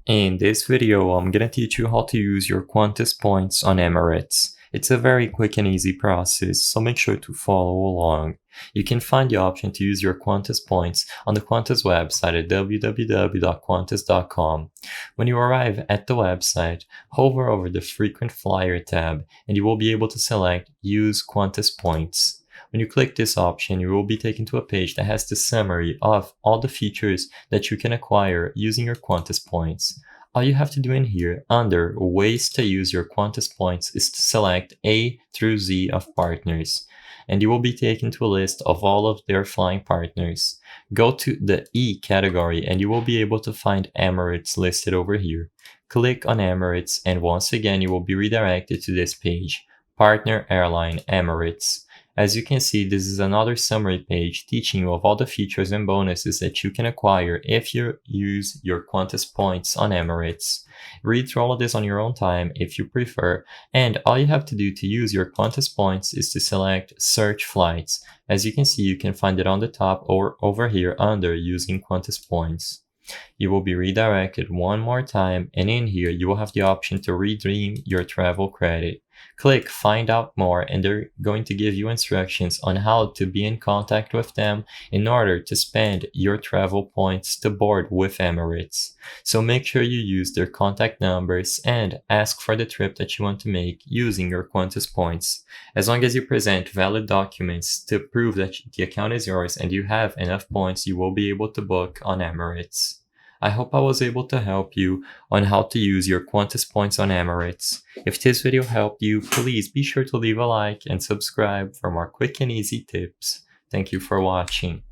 In this video, I'm gonna teach you how to use your Qantas points on Emirates. It's a very quick and easy process, so make sure to follow along. You can find the option to use your Qantas points on the Qantas website at www.qantas.com. When you arrive at the website, hover over the Frequent Flyer tab and you will be able to select Use Qantas Points. When you click this option, you will be taken to a page that has the summary of all the features that you can acquire using your Qantas points. All you have to do in here, under Ways to use your Qantas points, is to select A through Z of partners, and you will be taken to a list of all of their flying partners. Go to the E category and you will be able to find Emirates listed over here. Click on Emirates and once again you will be redirected to this page, Partner Airline Emirates. As you can see, this is another summary page teaching you of all the features and bonuses that you can acquire if you use your Qantas points on Emirates. Read through all of this on your own time if you prefer, and all you have to do to use your Qantas points is to select Search Flights. As you can see, you can find it on the top or over here under Using Qantas Points. You will be redirected one more time, and in here you will have the option to redeem your travel credit. Click Find Out More and they're going to give you instructions on how to be in contact with them in order to spend your travel points to board with Emirates. So make sure you use their contact numbers and ask for the trip that you want to make using your Qantas points. As long as you present valid documents to prove that the account is yours and you have enough points, you will be able to book on Emirates. I hope I was able to help you on how to use your Qantas points on Emirates. If this video helped you, please be sure to leave a like and subscribe for more quick and easy tips. Thank you for watching.